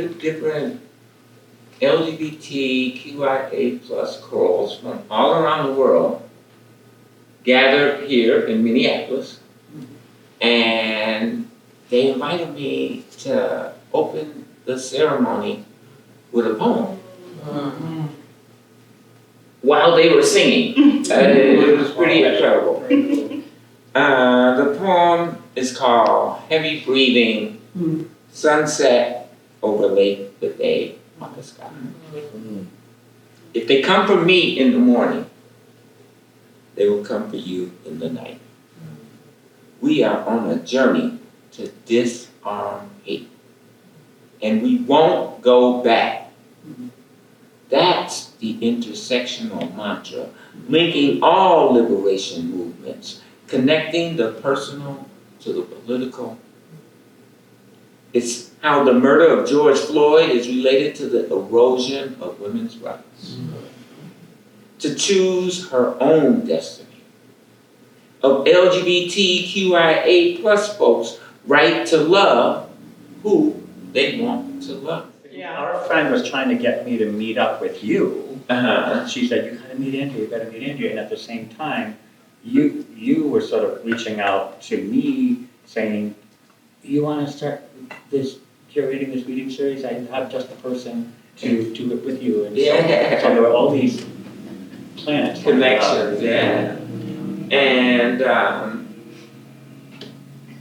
100 different LGBTQIA plus corals from all around the world gathered here in Minneapolis, and they invited me to open the ceremony with a poem while they were singing. It was pretty incredible. The poem is called Heavy Breathing, Sunset over Lake Avey on the Sky. If they come for me in the morning, they will come for you in the night. We are on a journey to disarm hate, and we won't go back. That's the intersectional mantra, linking all liberation movements, connecting the personal to the political. It's how the murder of George Floyd is related to the erosion of women's rights. To choose her own destiny. Of LGBTQIA plus folks' right to love who they want to love. Yeah. Our friend was trying to get me to meet up with you. She said, you gotta meet Andrea, you gotta meet Andrea. And at the same time, you were sort of reaching out to me saying, you wanna start curating this reading series? I have just a person to do it with you. And so there were all these planets. Connections, yeah. And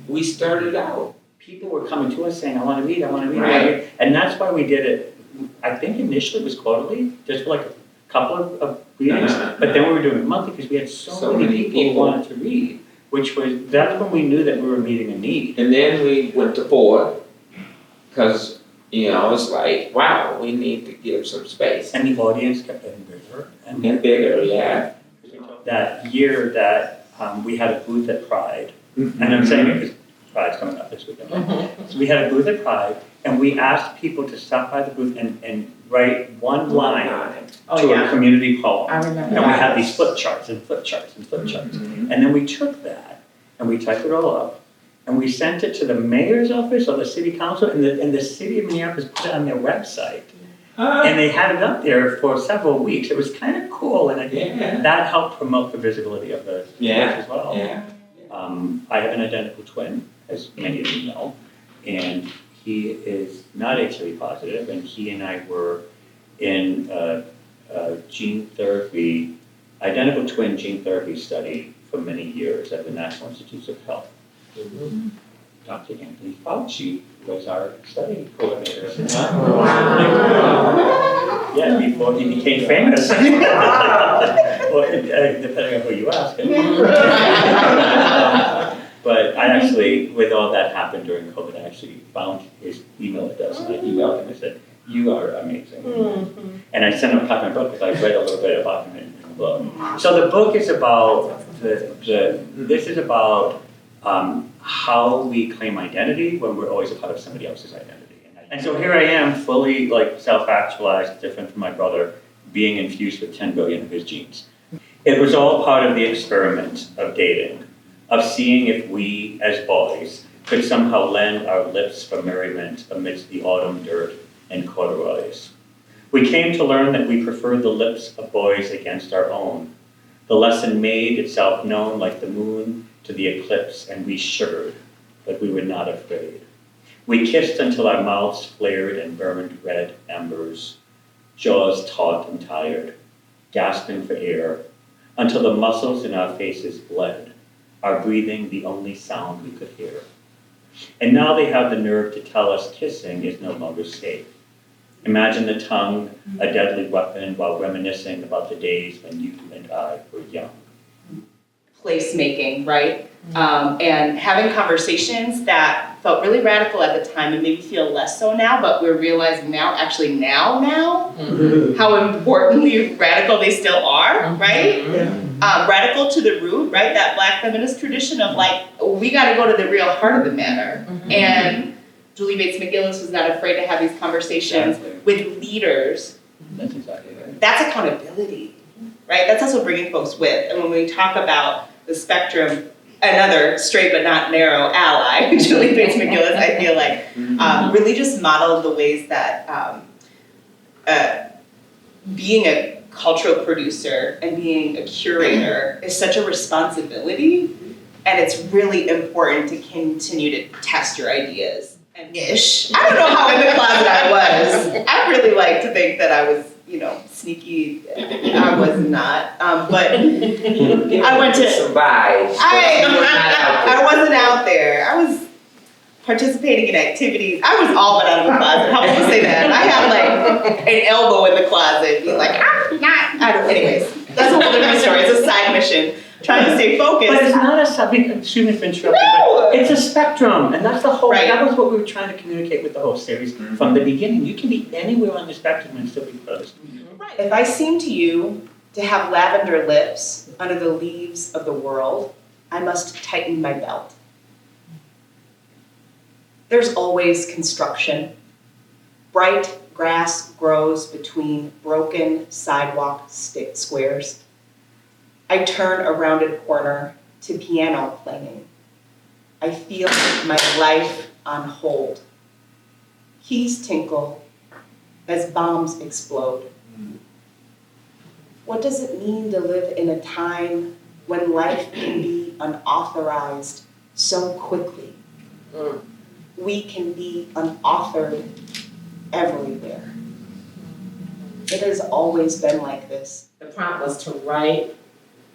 we started out. People were coming to us saying, I want to read, I want to read, Right. I want to read. And that's why we did it. I think initially it was quarterly, just for like a couple of readings. But then we were doing it monthly because we had so many people who wanted to read, that's when we knew that we were meeting a need. And then we went to 4, because, it's like, wow, we need to give some space. And the audience kept getting bigger. And bigger, yeah. That year that we had a booth at Pride, and I'm saying it because Pride's coming up this weekend. So we had a booth at Pride, and we asked people to stop by the booth and write one line to a community poem. I remember. And we had these flip charts and flip charts and flip charts. And then we took that and we typed it all up and we sent it to the mayor's office or the city council, and the city of Minneapolis put it on their website. And they had it up there for several weeks. It was kind of cool, and I think that helped promote the visibility of the book as well. I have an identical twin, as many of you know, and he is not HIV positive, and he and I were in a gene therapy, identical twin gene therapy study for many years at the National Institutes of Health. Dr. Anthony Fauci was our study coordinator. Yeah, before he became famous. Well, depending on who you ask. But I actually, with all that happened during COVID, I actually found his email address and I emailed him and said, you are amazing. And I sent him a copy of my book because I read a little bit about him in the book. So the book is about, this is about how we claim identity when we're always a part of somebody else's identity. And so here I am, fully self-actualized, different from my brother, being infused with 10 billion of his genes. It was all part of the experiment of dating, of seeing if we, as boys, could somehow lend our lips for merriment amidst the autumn dirt and corduroys. We came to learn that we preferred the lips of boys against our own. The lesson made itself known like the moon to the eclipse, and we shivered, but we were not afraid. We kissed until our mouths flared and burned red embers, jaws taut and tired, gasping for air, until the muscles in our faces bled, our breathing the only sound we could hear. And now they have the nerve to tell us kissing is no longer safe. Imagine the tongue, a deadly weapon, while reminiscing about the days when you and I were young. Placemaking, right? And having conversations that felt really radical at the time and maybe feel less so now, but we're realizing now, how importantly radical they still are, right? Radical to the root, right? That Black feminist tradition of we gotta go to the real heart of the matter. And Julie Bates McGillis was not afraid to have these conversations with leaders. That's exactly right. That's accountability, right? That's also bringing folks with. And when we talk about the spectrum, another straight but not narrow ally, Julie Bates McGillis, I feel like, really just modeled the ways that being a cultural producer and being a curator is such a responsibility, and it's really important to continue to test your ideas. And ish. I don't know how in the closet I was. I really like to think that I was, sneaky. I was not. But I went to some vibes. I wasn't out there. I was participating in activities. I was all but out of the closet. How would you say that? I had like an elbow in the closet, being like, I'm not. Anyways, that's a whole different story. It's a side mission. Trying to stay focused. But it's not a something, excuse me for interrupting, No! but it's a spectrum, and that's the whole, Right. that was what we were trying to communicate with the whole series from the beginning. You can be anywhere on the spectrum and still be part of the studio. Right. If I seem to you to have lavender lips under the leaves of the world, I must tighten my belt. There's always construction. Bright grass grows between broken sidewalk squares. I turn a rounded corner to piano playing. I feel my life on hold. Keys tinkle as bombs explode. What does it mean to live in a time when life can be unauthorized so quickly? We can be unauthored everywhere. It has always been like this. The prompt was to write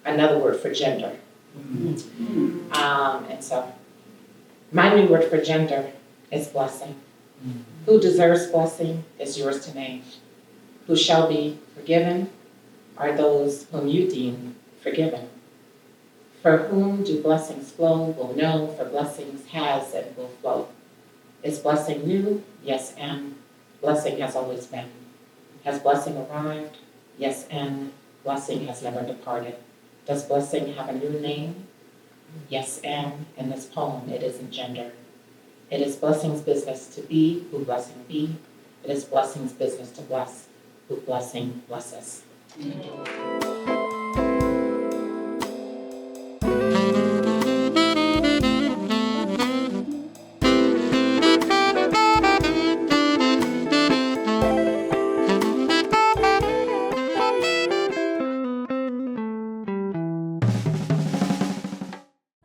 another word for gender. And so my new word for gender is blessing. Who deserves blessing is yours to name. Who shall be forgiven are those whom you deem forgiven. For whom do blessings flow will know, for blessings has and will flow. Is blessing new? Yes, and blessing has always been. Has blessing arrived? Yes, and blessing has never departed. Does blessing have a new name? Yes, and in this poem, it isn't gender. It is blessing's business to be who blessing be. It is blessing's business to bless who blessing blesses.